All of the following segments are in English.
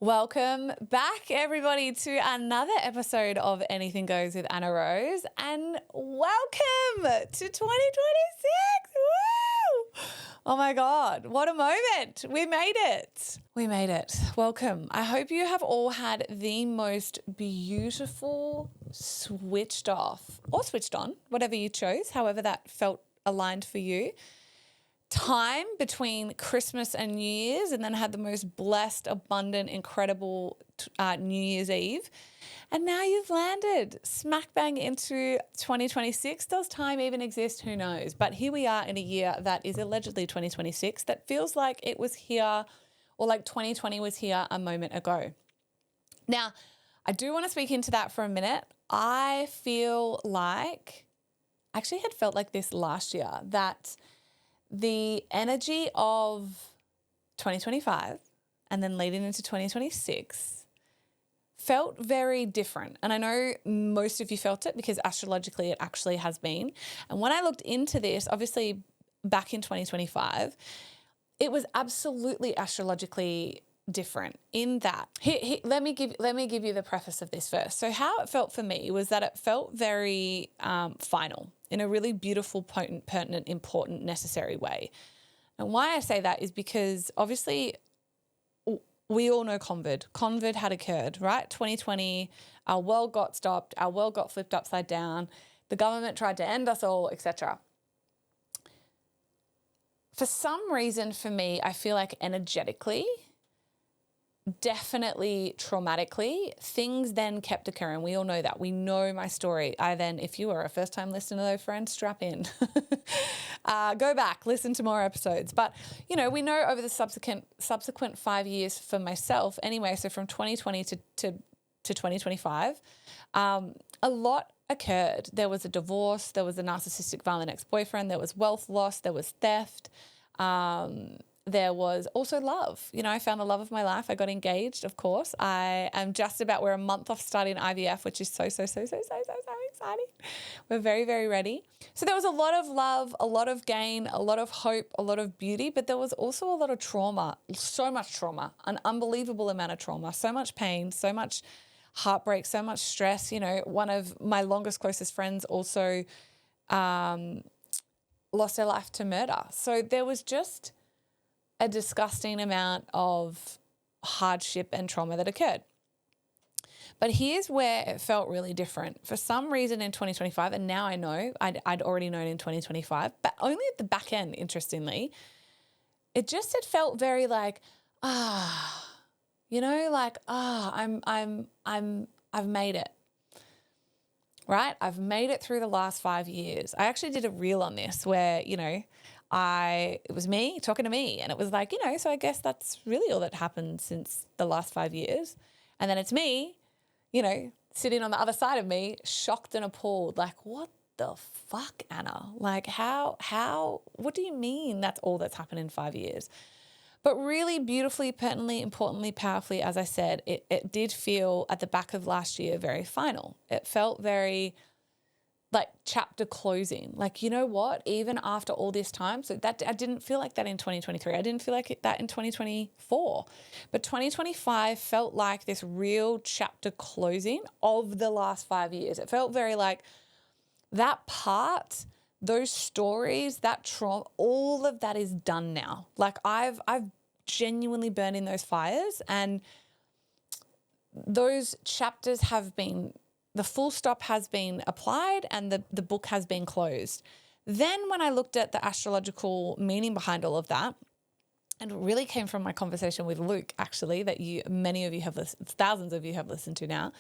Welcome back, everybody, to another episode of Anything Goes with Anna Rose, and welcome to 2026. Woo! Oh my God, what a moment. We made it. We made it. Welcome. I hope you have all had the most beautiful switched off or switched on, whatever you chose, however that felt aligned for you, time between Christmas and New Year's, and then had the most blessed, abundant, incredible New Year's Eve. And now you've landed smack bang into 2026. Does time even exist? Who knows? But here we are in a year that is allegedly 2026 that feels like it was here, or like 2020 was here a moment ago. Now, I do want to speak into that for a minute. I feel like, I actually had felt like this last year, that the energy of 2025 and then leading into 2026 felt very different. And I know most of you felt it because astrologically it actually has been. And when I looked into this, obviously back in 2025, it was absolutely astrologically different in that. Let me give you the preface of this first. So how it felt for me was that it felt very final, in a really beautiful, potent, pertinent, important, necessary way. And why I say that is because obviously we all know COVID had occurred, right? 2020, our world got stopped, our world got flipped upside down, the government tried to end us all, etc. For some reason, for me, I feel like energetically, definitely traumatically, things then kept occurring. We all know that. We know my story. If you are a first-time listener though, friend, strap in. Go back, listen to more episodes. But, you know, we know over the subsequent 5 years for myself anyway, so from 2020 to 2025, a lot occurred. There was a divorce, there was a narcissistic violent ex-boyfriend, there was wealth loss, there was theft, there was also love. You know, I found the love of my life. I got engaged, of course. I am just about, we're a month off starting IVF, which is so exciting. We're very, very ready. So there was a lot of love, a lot of gain, a lot of hope, a lot of beauty, but there was also a lot of trauma, so much trauma, an unbelievable amount of trauma, so much pain, so much heartbreak, so much stress. You know, one of my longest, closest friends also lost her life to murder. So there was just a disgusting amount of hardship and trauma that occurred. But here's where it felt really different. For some reason in 2025, and now I know, I'd already known in 2025, but only at the back end, interestingly, it felt very like, I've made it. Right? I've made it through the last 5 years. I actually did a reel on this where, you know, it was me talking to me, and it was like, you know, so I guess that's really all that happened since the last 5 years. And then it's me, you know, sitting on the other side of me, shocked and appalled, like, what the fuck, Anna? Like, what do you mean that's all that's happened in 5 years? But really beautifully, pertinently, importantly, powerfully, as I said, it did feel at the back of last year very final. It felt very like chapter closing. Like, you know what? Even after all this time, so that I didn't feel like that in 2023. I didn't feel like that in 2024. But 2025 felt like this real chapter closing of the last 5 years. It felt very like that part, those stories, that trauma, all of that is done now. Like I've genuinely burned in those fires, and those chapters have been, the full stop has been applied, and the book has been closed. Then when I looked at the astrological meaning behind all of that, and it really came from my conversation with Luke, actually, that many of you have listened, thousands of you have listened to now,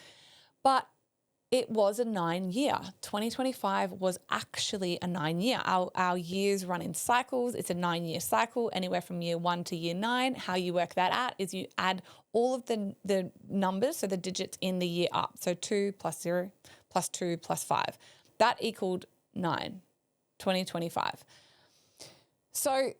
but it was a 9 year. 2025 was actually a 9 year. Our years run in cycles. It's a 9 year cycle, anywhere from year 1 to year 9. How you work that out is you add all of the numbers, so the digits in the year up. So 2 plus 0 plus 2 plus 5. That equaled 9, 2025. So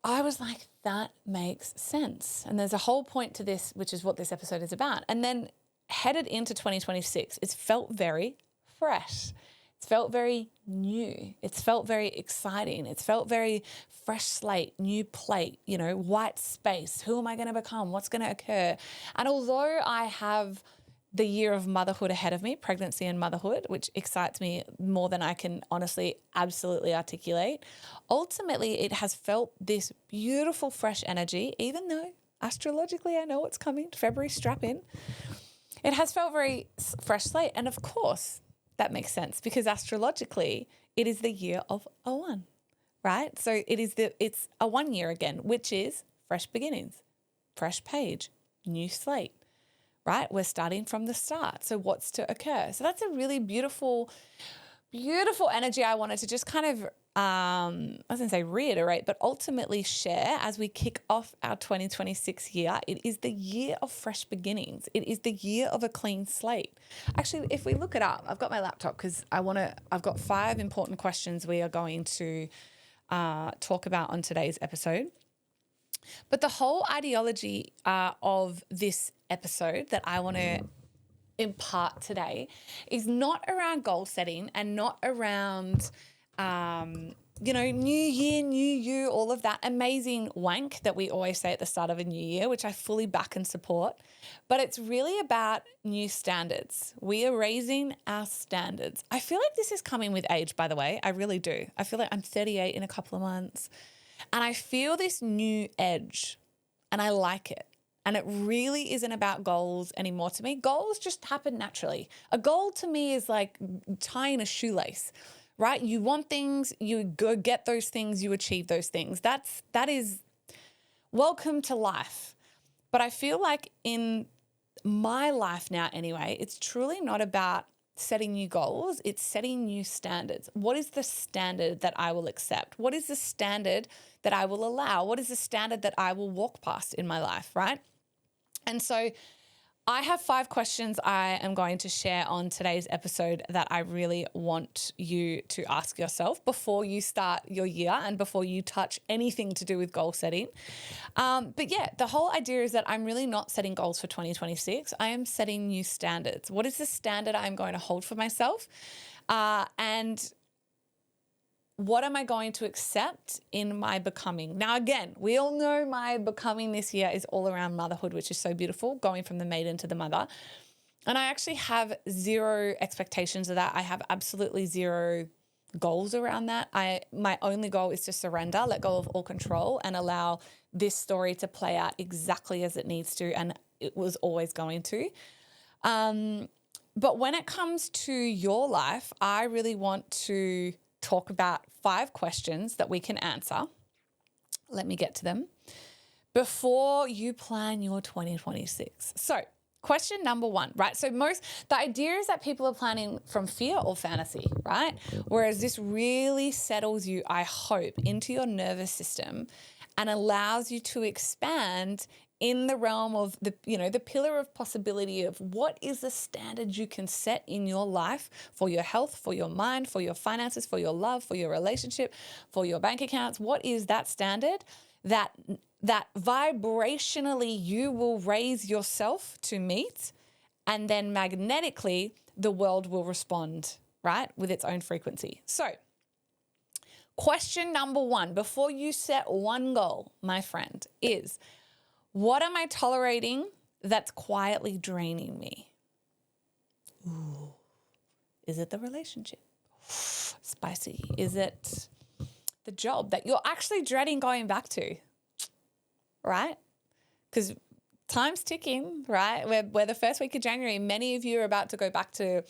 I was like, that makes sense. And there's a whole point to this, which is what this episode is about. And then headed into 2026, it's felt very fresh. It's It's felt very new. It's felt very exciting. It's felt very fresh slate, new plate, white space. Who am I going to become? What's going to occur? And although I have the year of motherhood ahead of me, pregnancy and motherhood, which excites me more than I can honestly absolutely articulate, ultimately it has felt this beautiful fresh energy, even though astrologically I know what's coming, February, strap in. It has felt very fresh slate. And of course, that makes sense because astrologically it is the year of a one, right? So it's a 1 year again, which is fresh beginnings, fresh page, new slate, right? We're starting from the start. So what's to occur? So that's a really beautiful, beautiful energy I wanted to just kind of, I was going to say reiterate, but ultimately share as we kick off our 2026 year. It is the year of fresh beginnings. It is the year of a clean slate. Actually, if we look it up, I've got my laptop because I've got 5 important questions we are going to talk about on today's episode. But the whole ideology of this episode that I want to impart today is not around goal setting and not around new year, new you, all of that amazing wank that we always say at the start of a new year, which I fully back and support. But it's really about new standards. We are raising our standards. I feel like this is coming with age, by the way. I really do. I feel like I'm 38 in a couple of months and I feel this new edge and I like it. And it really isn't about goals anymore to me. Goals just happen naturally. A goal to me is like tying a shoelace, right? You want things, you go get those things, you achieve those things. That is welcome to life. But I feel like in my life now anyway, it's truly not about setting new goals. It's setting new standards. What is the standard that I will accept? What is the standard that I will allow? What is the standard that I will walk past in my life, right? And so I have 5 questions I am going to share on today's episode that I really want you to ask yourself before you start your year and before you touch anything to do with goal setting. But yeah, the whole idea is that I'm really not setting goals for 2026. I am setting new standards. What is the standard I'm going to hold for myself? And what am I going to accept in my becoming? Now, again, we all know my becoming this year is all around motherhood, which is so beautiful, going from the maiden to the mother. And I actually have 0 expectations of that. I have absolutely 0 goals around that. My only goal is to surrender, let go of all control and allow this story to play out exactly as it needs to. And it was always going to. But when it comes to your life, I really want to talk about 5 questions that we can answer. Let me get to them before you plan your 2026. So question number 1, right? So the idea is that people are planning from fear or fantasy, right? Whereas this really settles you, I hope, into your nervous system and allows you to expand in the realm of the pillar of possibility of what is the standard you can set in your life for your health, for your mind, for your finances, for your love, for your relationship, for your bank accounts. What is that standard that vibrationally you will raise yourself to meet, and then magnetically the world will respond, right, with its own frequency. So question number 1, before you set one goal, my friend, is what am I tolerating that's quietly draining me? Ooh. Is it the relationship? Spicy. Is it the job that you're actually dreading going back to? Right? Because time's ticking, right? We're the first week of January. Many of you are about to go back to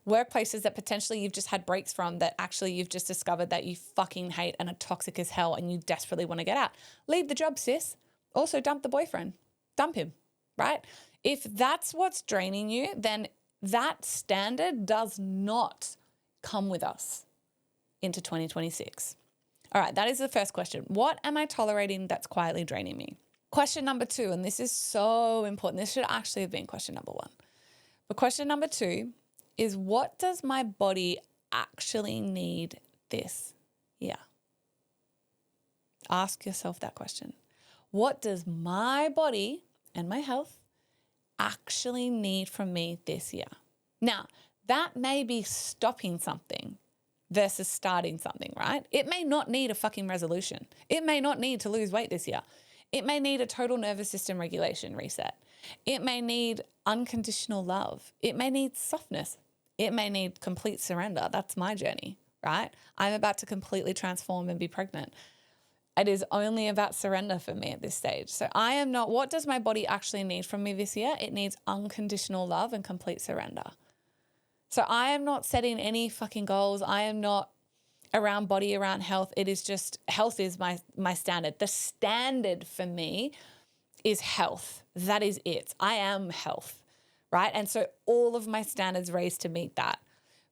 workplaces that potentially you've just had breaks from, that actually you've just discovered that you fucking hate and are toxic as hell and you desperately want to get out. Leave the job, sis. Also dump the boyfriend. Dump him, right? If that's what's draining you, then that standard does not come with us into 2026. All right, that is the first question. What am I tolerating that's quietly draining me? Question number 2, and this is so important. This should actually have been question number 1. But question number 2 is, what does my body actually need this year? Ask yourself that question. What does my body and my health actually need from me this year? Now, that may be stopping something, versus starting something, right? It may not need a fucking resolution. It may not need to lose weight this year. It may need a total nervous system regulation reset. It may need unconditional love. It may need softness. It may need complete surrender. That's my journey, right? I'm about to completely transform and be pregnant. It is only about surrender for me at this stage. So I am not, what does my body actually need from me this year? It needs unconditional love and complete surrender. So I am not setting any fucking goals. I am not around body, around health. It is just, health is my standard. The standard for me is health. That is it. I am health, right? And so all of my standards raised to meet that.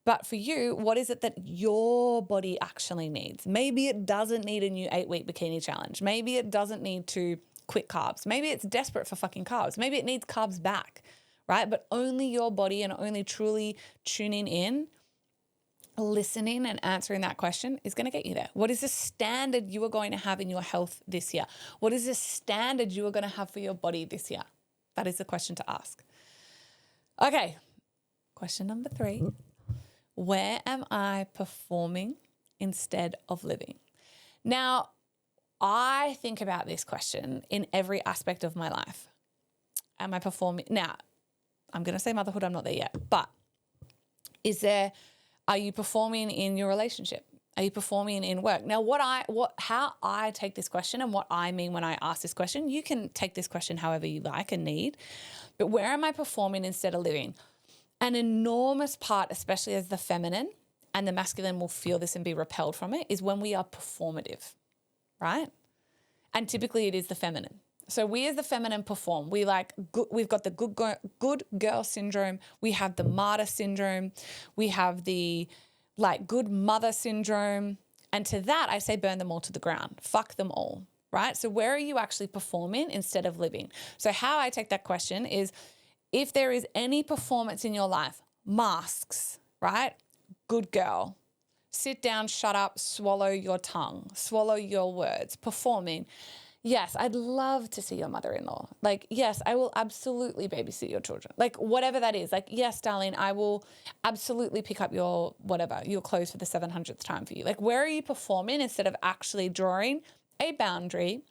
But for you, what is it that your body actually needs? Maybe it doesn't need a new 8-week bikini challenge. Maybe it doesn't need to quit carbs. Maybe it's desperate for fucking carbs. Maybe it needs carbs back, right? But only your body, and only truly tuning in, listening and answering that question is going to get you there. What is the standard you are going to have in your health this year? What is the standard you are going to have for your body this year? That is the question to ask. Okay, question number 3. Where am I performing instead of living? Now, I think about this question in every aspect of my life. Am I performing? Now, I'm going to say motherhood, I'm not there yet, but are you performing in your relationship? Are you performing in work? Now, how I take this question and what I mean when I ask this question, you can take this question however you like and need, but where am I performing instead of living? An enormous part, especially as the feminine, and the masculine will feel this and be repelled from it, is when we are performative, right? And typically it is the feminine. So we as the feminine perform. We've got the good girl syndrome. We have the martyr syndrome. We have the good mother syndrome. And to that, I say burn them all to the ground. Fuck them all, right? So where are you actually performing instead of living? So how I take that question is, if there is any performance in your life, masks, right? Good girl. Sit down, shut up, swallow your tongue, swallow your words, performing. Yes, I'd love to see your mother-in-law. Yes, I will absolutely babysit your children. Whatever that is. Yes, darling, I will absolutely pick up your clothes for the 700th time for you. Where are you performing instead of actually drawing a boundary,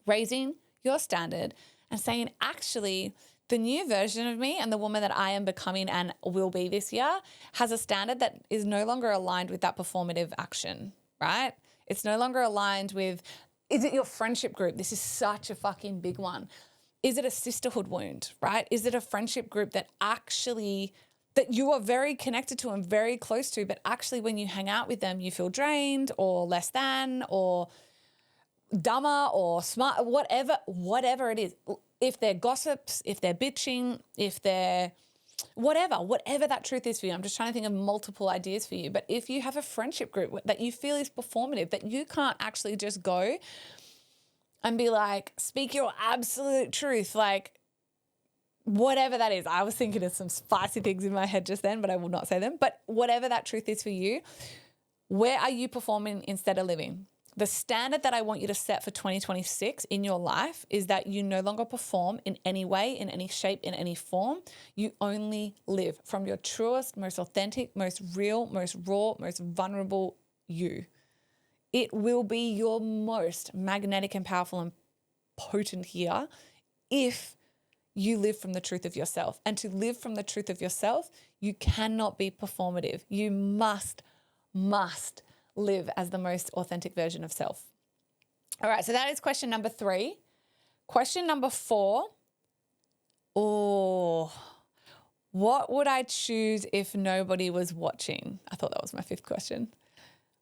raising your standard, and saying, actually, the new version of me and the woman that I am becoming and will be this year has a standard that is no longer aligned with that performative action, right? It's no longer aligned with, is it your friendship group? This is such a fucking big one. Is it a sisterhood wound, right? Is it a friendship group that you are very connected to and very close to, but actually when you hang out with them, you feel drained or less than or dumber or smart, whatever it is. If they're gossips, if they're bitching, if they're whatever that truth is for you. I'm just trying to think of multiple ideas for you. But if you have a friendship group that you feel is performative, that you can't actually just go and be speak your absolute truth, whatever that is. I was thinking of some spicy things in my head just then, but I will not say them. But whatever that truth is for you, where are you performing instead of living? The standard that I want you to set for 2026 in your life is that you no longer perform in any way, in any shape, in any form. You only live from your truest, most authentic, most real, most raw, most vulnerable you. It will be your most magnetic and powerful and potent here if you live from the truth of yourself. And to live from the truth of yourself, you cannot be performative. You must live as the most authentic version of self. All right, so that is question number 3. Question number 4. What would I choose if nobody was watching? I thought that was my 5th question.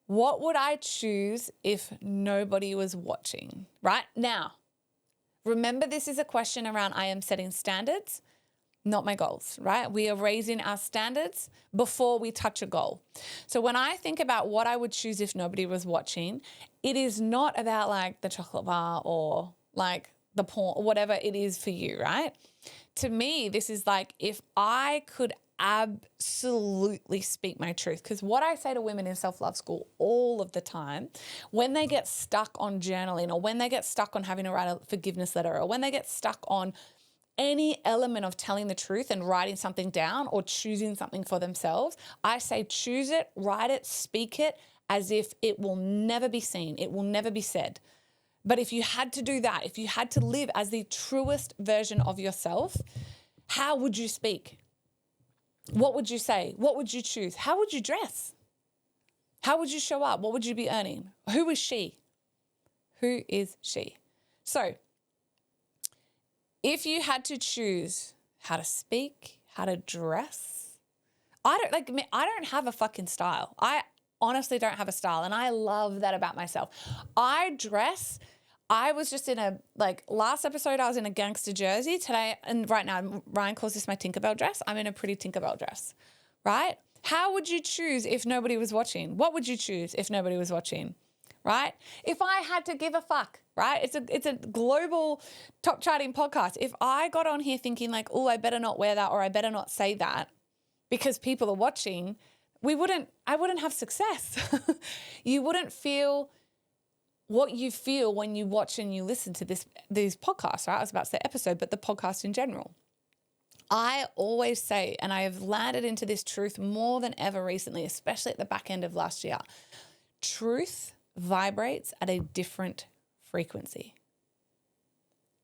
What would I choose if nobody was watching? Right now, remember this is a question around I am setting standards, not my goals, right? We are raising our standards before we touch a goal. So when I think about what I would choose if nobody was watching, it is not about the chocolate bar or the porn, whatever it is for you, right? To me, this is if I could absolutely speak my truth, because what I say to women in self-love school all of the time, when they get stuck on journaling or when they get stuck on having to write a forgiveness letter or when they get stuck on any element of telling the truth and writing something down or choosing something for themselves, I say choose it, write it, speak it as if it will never be seen, it will never be said. But if you had to do that, if you had to live as the truest version of yourself, how would you speak? What would you say? What would you choose? How would you dress? How would you show up? What would you be earning? Who is she? Who is she? So if you had to choose how to speak, how to dress, I don't have a fucking style. I honestly don't have a style. And I love that about myself. I was just in last episode, I was in a gangster jersey. Today, and right now, Ryan calls this my Tinkerbell dress. I'm in a pretty Tinkerbell dress, right? How would you choose if nobody was watching? What would you choose if nobody was watching, right? If I had to give a fuck, right? It's a global top charting podcast. If I got on here thinking like, oh, I better not wear that or I better not say that because people are watching, I wouldn't have success. You wouldn't feel what you feel when you watch and you listen to these podcasts, right? I was about to say episode, but the podcast in general. I always say, and I have landed into this truth more than ever recently, especially at the back end of last year, truth vibrates at a different frequency.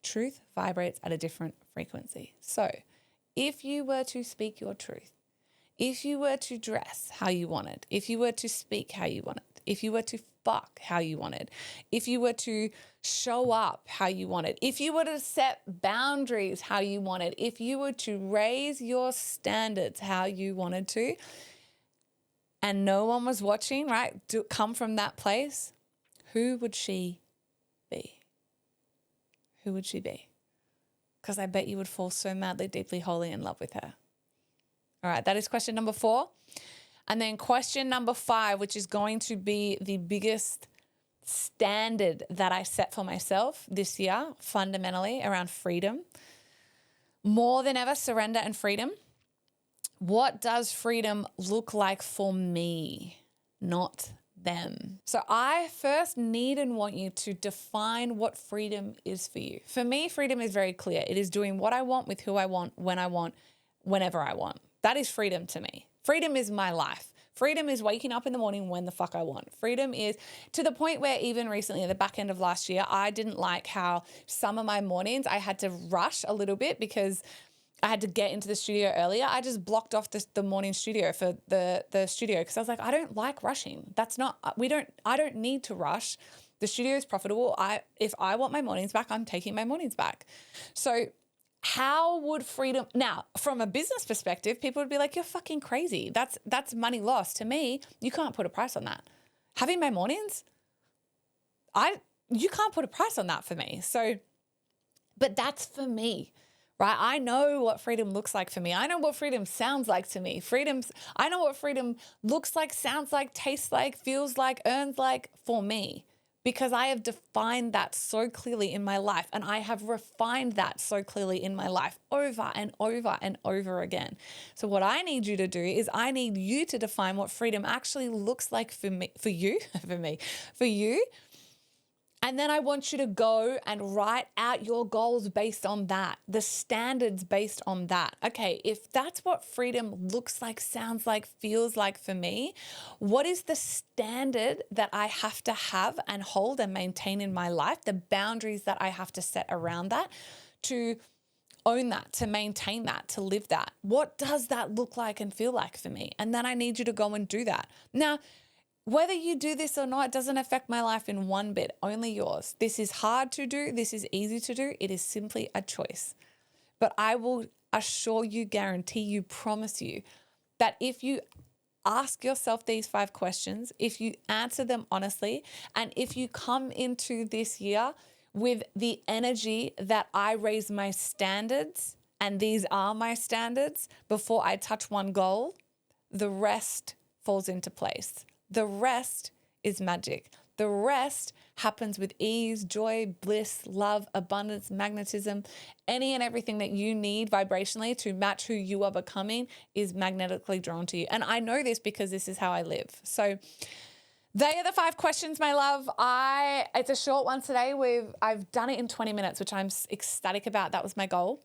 Truth vibrates at a different frequency. So if you were to speak your truth, if you were to dress how you wanted, if you were to speak how you wanted, if you were to fuck how you wanted, if you were to show up how you wanted, if you were to set boundaries how you wanted, if you were to raise your standards how you wanted to, and no one was watching, right? Come from that place, who would she be? Who would she be? Because I bet you would fall so madly, deeply, wholly in love with her. All right, that is question number 4. And then question number 5, which is going to be the biggest standard that I set for myself this year, fundamentally around freedom. More than ever, surrender and freedom. What does freedom look like for me, not them? So I first need and want you to define what freedom is for you. For me, freedom is very clear. It is doing what I want with who I want, whenever I want. That is freedom to me. Freedom is my life. Freedom is waking up in the morning when the fuck I want. Freedom is to the point where even recently at the back end of last year, I didn't like how some of my mornings I had to rush a little bit because I had to get into the studio earlier. I just blocked off the morning studio for the studio because I was like, I don't like rushing. I don't need to rush. The studio is profitable. If I want my mornings back, I'm taking my mornings back. So how would freedom, now from a business perspective, people would be like, you're fucking crazy. That's money lost. To me, you can't put a price on that. Having my mornings, you can't put a price on that for me. So, but that's for me, right? I know what freedom looks like for me. I know what freedom sounds like to me. I know what freedom looks like, sounds like, tastes like, feels like, earns like for me. Because I have defined that so clearly in my life and I have refined that so clearly in my life over and over and over again. So what I need you to do is I need you to define what freedom actually looks like for you. And then I want you to go and write out your goals based on that, the standards based on that. Okay, if that's what freedom looks like, sounds like, feels like for me, what is the standard that I have to have and hold and maintain in my life, the boundaries that I have to set around that to own that, to maintain that, to live that? What does that look like and feel like for me? And then I need you to go and do that. Now, whether you do this or not doesn't affect my life in one bit, only yours. This is hard to do. This is easy to do. It is simply a choice. But I will assure you, guarantee you, promise you that if you ask yourself these 5 questions, if you answer them honestly, and if you come into this year with the energy that I raise my standards, and these are my standards, before I touch one goal, the rest falls into place. The rest is magic. The rest happens with ease, joy, bliss, love, abundance, magnetism. Any and everything that you need vibrationally to match who you are becoming is magnetically drawn to you. And I know this because this is how I live. So they are the 5 questions, my love. It's a short one today. I've done it in 20 minutes, which I'm ecstatic about. That was my goal.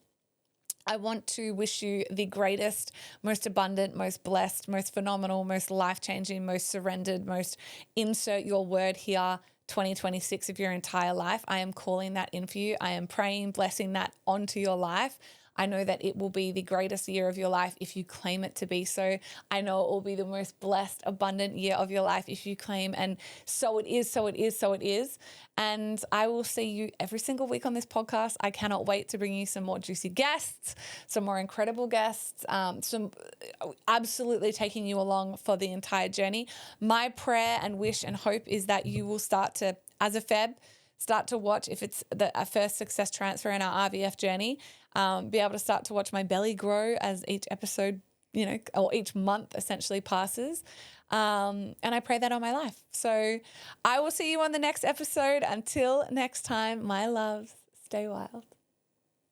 I want to wish you the greatest, most abundant, most blessed, most phenomenal, most life-changing, most surrendered, most insert your word here 2026 of your entire life. I am calling that in for you. I am praying, blessing that onto your life. I know that it will be the greatest year of your life if you claim it to be so. I know it will be the most blessed, abundant year of your life if you claim, and so it is, so it is, so it is. And I will see you every single week on this podcast. I cannot wait to bring you some more juicy guests, some more incredible guests, some absolutely taking you along for the entire journey. My prayer and wish and hope is that you will start to, as a Feb, start to watch, if it's a first success transfer in our RVF journey, be able to start to watch my belly grow as each episode, or each month essentially passes. And I pray that on my life. So I will see you on the next episode. Until next time, my loves, stay wild.